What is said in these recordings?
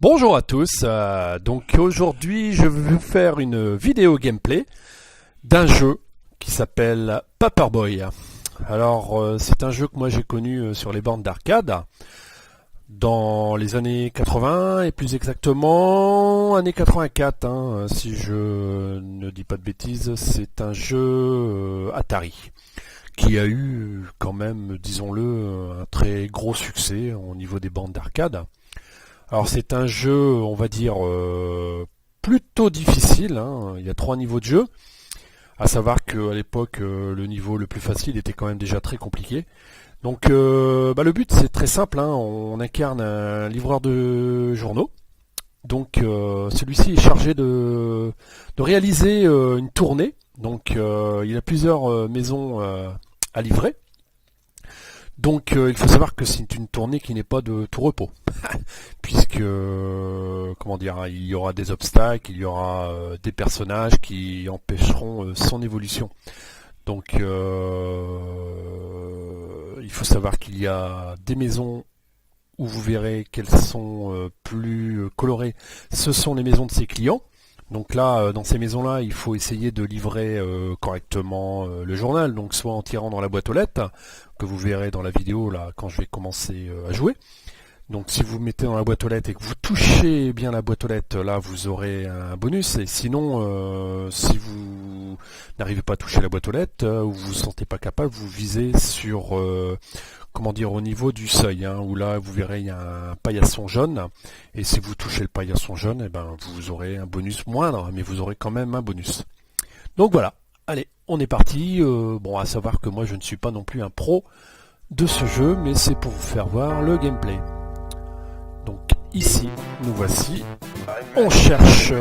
Bonjour à tous, donc aujourd'hui je vais vous faire une vidéo gameplay d'un jeu qui s'appelle Paperboy. Alors c'est un jeu que moi j'ai connu sur les bornes d'arcade dans les années 80 et plus exactement années 84 si je ne dis pas de bêtises. C'est un jeu Atari qui a eu quand même, disons-le, un très gros succès au niveau des bornes d'arcade. Alors c'est un jeu, on va dire, plutôt difficile, Il y a 3 niveaux de jeu, à savoir qu'à l'époque, le niveau le plus facile était quand même déjà très compliqué. Donc le but c'est très simple, on incarne un livreur de journaux. Donc celui-ci est chargé de réaliser une tournée. Donc il a plusieurs maisons à livrer. Donc il faut savoir que c'est une tournée qui n'est pas de tout repos, puisque comment dire, il y aura des obstacles, il y aura des personnages qui empêcheront son évolution. Donc il faut savoir qu'il y a des maisons où vous verrez qu'elles sont plus colorées, ce sont les maisons de ses clients. Donc là, dans ces maisons-là, il faut essayer de livrer correctement le journal, donc soit en tirant dans la boîte aux lettres, que vous verrez dans la vidéo là quand je vais commencer à jouer. Donc si vous mettez dans la boîte aux lettres et que vous touchez bien la boîte aux lettres, là vous aurez un bonus. Et sinon, si vous n'arrivez pas à toucher la boîte aux lettres, ou vous vous sentez pas capable, vous visez sur comment dire, au niveau du seuil, où là vous verrez il y a un paillasson jaune, et si vous touchez le paillasson jaune, vous aurez un bonus moindre, mais vous aurez quand même un bonus. Donc voilà, allez, on est parti. Bon, à savoir que moi je ne suis pas non plus un pro de ce jeu, mais c'est pour vous faire voir le gameplay. Donc ici, nous voici, on cherche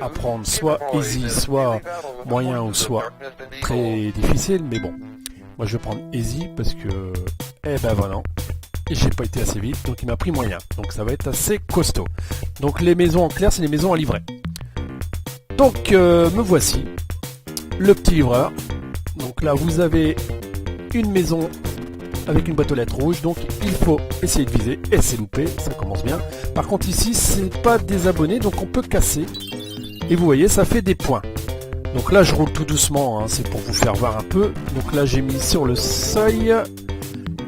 à prendre soit easy, soit moyen, ou soit très difficile, mais bon. Moi je vais prendre easy parce que, voilà, j'ai pas été assez vite, donc il m'a pris moyen. Donc ça va être assez costaud. Donc les maisons en clair, c'est les maisons à livrer. Donc me voici, le petit livreur. Donc là vous avez une maison avec une boîte aux lettres rouge, donc il faut essayer de viser, et c'est loupé, ça commence bien. Par contre ici c'est pas des abonnés, donc on peut casser. Et vous voyez, ça fait des points. Donc là je roule tout doucement, c'est pour vous faire voir un peu. Donc là j'ai mis sur le seuil.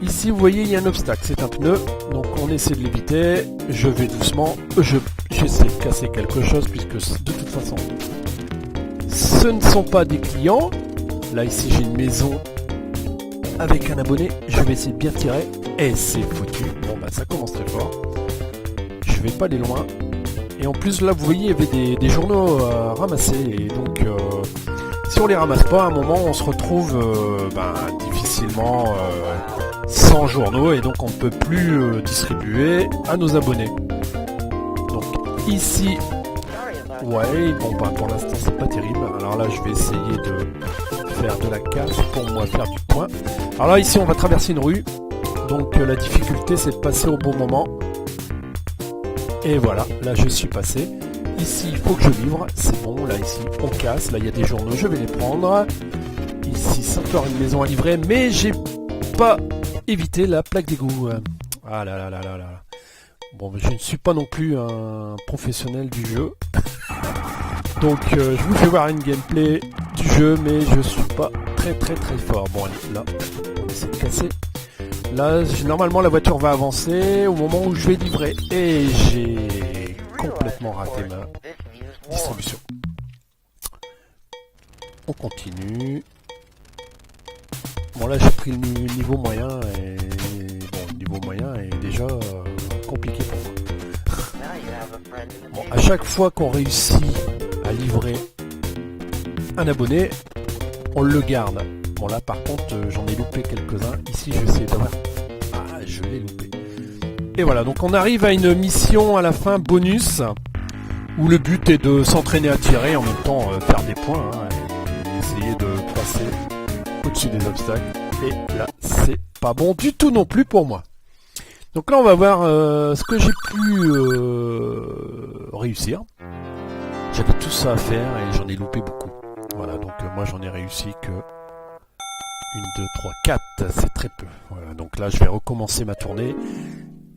Ici vous voyez il y a un obstacle, c'est un pneu. Donc on essaie de l'éviter. Je vais doucement. J'essaie de casser quelque chose puisque de toute façon ce ne sont pas des clients. Là ici j'ai une maison avec un abonné. Je vais essayer de bien tirer. Et c'est foutu. Bon ça commence très fort. Je vais pas aller loin. Et en plus là vous voyez il y avait des journaux à ramasser, et donc si on les ramasse pas à un moment on se retrouve difficilement sans journaux, et donc on ne peut plus distribuer à nos abonnés. Donc ici pour l'instant c'est pas terrible. Alors là je vais essayer de faire de la casse pour moi faire du point. Alors là ici on va traverser une rue, donc la difficulté c'est de passer au bon moment. Et voilà, là je suis passé. Ici il faut que je livre, c'est bon, là ici on casse, là il y a des journaux, je vais les prendre. Ici c'est encore une maison à livrer, mais j'ai pas évité la plaque d'égout. Ah là là là là là. Bon, je ne suis pas non plus un professionnel du jeu. Donc je vous fais voir une gameplay du jeu, mais je suis pas très fort. Bon allez, là, on essaie de casser. Là, normalement, la voiture va avancer au moment où je vais livrer. Et j'ai complètement raté ma distribution. On continue. Bon, là, j'ai pris le niveau moyen. Et bon, le niveau moyen est déjà compliqué pour moi. Bon, à chaque fois qu'on réussit à livrer un abonné, on le garde. Bon là par contre j'en ai loupé quelques-uns. Ici je vais essayer d'avoir... Ah, je l'ai loupé. Et voilà, donc on arrive à une mission à la fin bonus, où le but est de s'entraîner à tirer, en même temps faire des points, et essayer de passer au-dessus des obstacles. Et là c'est pas bon du tout non plus pour moi. Donc là on va voir ce que j'ai pu réussir. J'avais tout ça à faire et j'en ai loupé beaucoup. Voilà, donc moi j'en ai réussi que 1, 2, 3, 4, c'est très peu. Voilà, donc là je vais recommencer ma tournée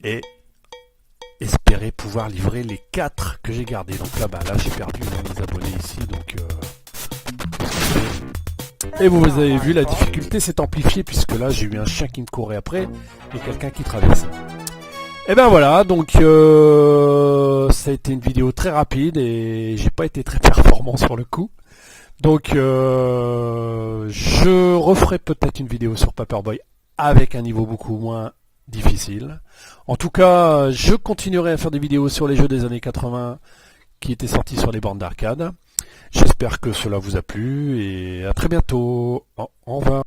et espérer j'espérais pouvoir livrer les 4 que j'ai gardés. Donc là, là j'ai perdu mes abonnés ici. Donc, et vous avez vu, la difficulté s'est amplifiée puisque là j'ai eu un chien qui me courait après et quelqu'un qui traversait. Et ben voilà, donc ça a été une vidéo très rapide et j'ai pas été très performant sur le coup. Donc je referai peut-être une vidéo sur Paperboy avec un niveau beaucoup moins difficile. En tout cas, je continuerai à faire des vidéos sur les jeux des années 80 qui étaient sortis sur les bornes d'arcade. J'espère que cela vous a plu et à très bientôt. Au revoir.